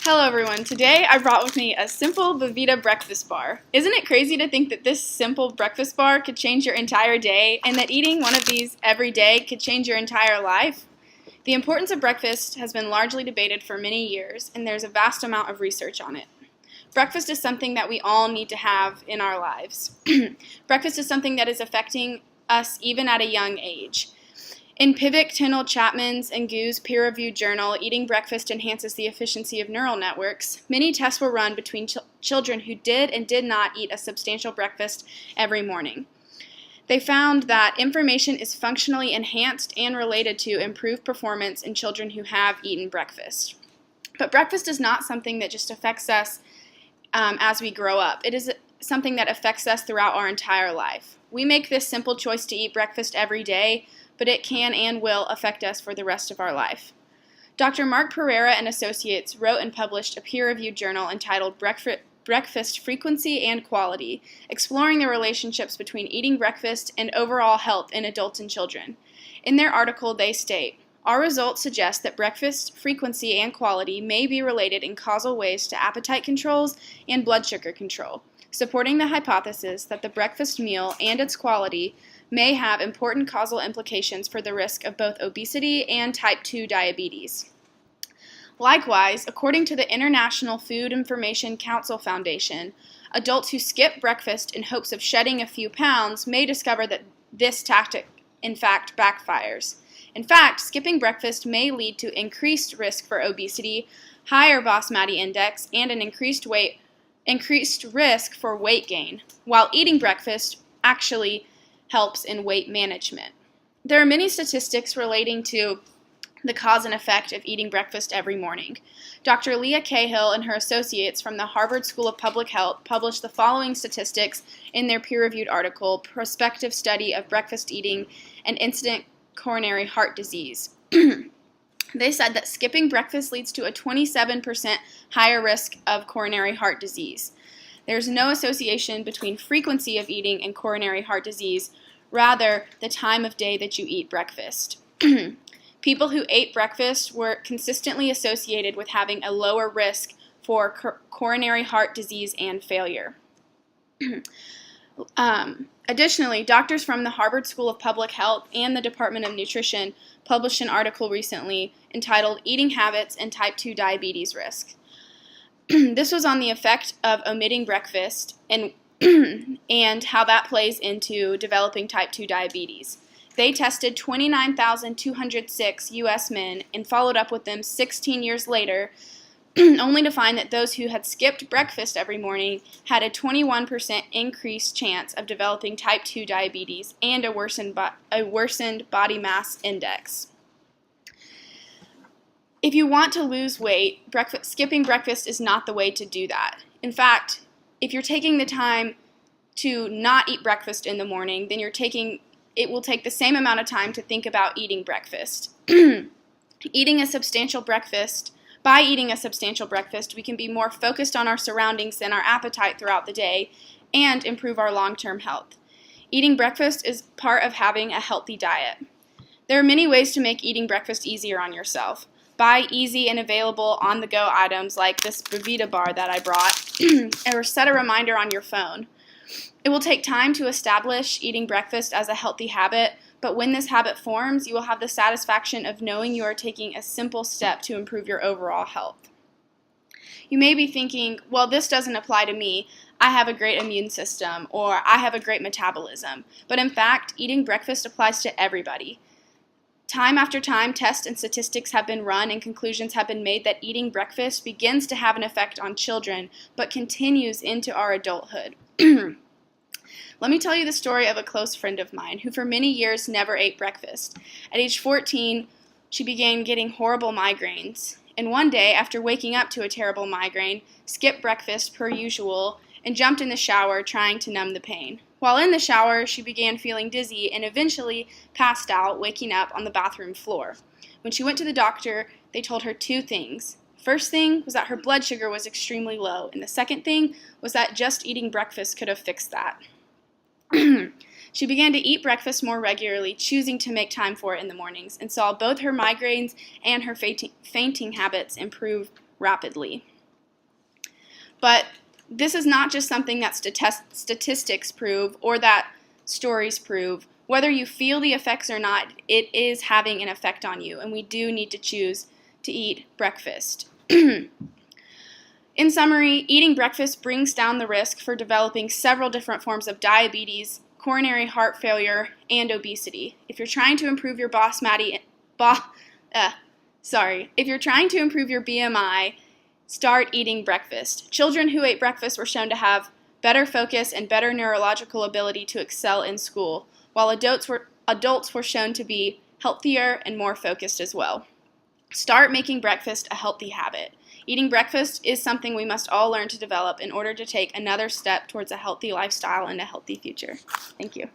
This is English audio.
Hello everyone, today I brought with me a simple belVita breakfast bar. Isn't it crazy to think that this simple breakfast bar could change your entire day and that eating one of these every day could change your entire life? The importance of breakfast has been largely debated for many years, and there's a vast amount of research on it. Breakfast is something that we all need to have in our lives. Breakfast is something that is affecting us even at a young age. In Pivac, Tyndall, Chapman's, and Gu's peer-reviewed journal, Eating Breakfast Enhances the Efficiency of Neural Networks, many tests were run between children who did and did not eat a substantial breakfast every morning. They found that information is functionally enhanced and related to improved performance in children who have eaten breakfast. But breakfast is not something that just affects us as we grow up. It is something that affects us throughout our entire life. We make this simple choice to eat breakfast every day, but it can and will affect us for the rest of our life. Dr. Mark Pereira and Associates wrote and published a peer-reviewed journal entitled Breakfast Frequency and Quality, exploring the relationships between eating breakfast and overall health in adults and children. In their article, they state, "Our results suggest that breakfast frequency and quality may be related in causal ways to appetite controls and blood sugar control, supporting the hypothesis that the breakfast meal and its quality may have important causal implications for the risk of both obesity and type 2 diabetes." Likewise, according to the International Food Information Council Foundation, adults who skip breakfast in hopes of shedding a few pounds may discover that this tactic, in fact, backfires. In fact, skipping breakfast may lead to increased risk for obesity, higher Basmati index, and an increased risk for weight gain, while eating breakfast actually helps in weight management. There are many statistics relating to the cause and effect of eating breakfast every morning. Dr. Leah Cahill and her associates from the Harvard School of Public Health published the following statistics in their peer-reviewed article, Prospective Study of Breakfast Eating and Incident Coronary Heart Disease. They said that skipping breakfast leads to a 27% higher risk of coronary heart disease. There's no association between frequency of eating and coronary heart disease, rather the time of day that you eat breakfast. People who ate breakfast were consistently associated with having a lower risk for coronary heart disease and failure. Additionally, doctors from the Harvard School of Public Health and the Department of Nutrition published an article recently entitled Eating Habits and Type 2 Diabetes Risk. This was on the effect of omitting breakfast and how that plays into developing type 2 diabetes. They tested 29,206 U.S. men and followed up with them 16 years later, only to find that those who had skipped breakfast every morning had a 21% increased chance of developing type 2 diabetes and a worsened body mass index. If you want to lose weight, skipping breakfast is not the way to do that. In fact, if you're taking the time to not eat breakfast in the morning, then it will take the same amount of time to think about eating breakfast. By eating a substantial breakfast, we can be more focused on our surroundings and our appetite throughout the day and improve our long-term health. Eating breakfast is part of having a healthy diet. There are many ways to make eating breakfast easier on yourself. Buy easy and available on-the-go items like this belVita bar that I brought, or set a reminder on your phone. It will take time to establish eating breakfast as a healthy habit, but when this habit forms, you will have the satisfaction of knowing you are taking a simple step to improve your overall health. You may be thinking, well, this doesn't apply to me. I have a great immune system, or I have a great metabolism. But in fact, eating breakfast applies to everybody. Time after time, tests and statistics have been run and conclusions have been made that eating breakfast begins to have an effect on children, but continues into our adulthood. Let me tell you the story of a close friend of mine who for many years never ate breakfast. At age 14, she began getting horrible migraines, and one day, after waking up to a terrible migraine, skipped breakfast per usual and jumped in the shower trying to numb the pain. While in the shower, she began feeling dizzy and eventually passed out, waking up on the bathroom floor. When she went to the doctor, they told her two things. First thing was that her blood sugar was extremely low, and the second thing was that just eating breakfast could have fixed that. She began to eat breakfast more regularly, choosing to make time for it in the mornings, and saw both her migraines and her fainting habits improve rapidly. But this is not just something that statistics prove or that stories prove. Whether you feel the effects or not, it is having an effect on you, and we do need to choose to eat breakfast. In summary, eating breakfast brings down the risk for developing several different forms of diabetes, coronary heart failure, and obesity. If you're trying to improve your if you're trying to improve your BMI, start eating breakfast. Children who ate breakfast were shown to have better focus and better neurological ability to excel in school, while adults were shown to be healthier and more focused as well. Start making breakfast a healthy habit. Eating breakfast is something we must all learn to develop in order to take another step towards a healthy lifestyle and a healthy future. Thank you.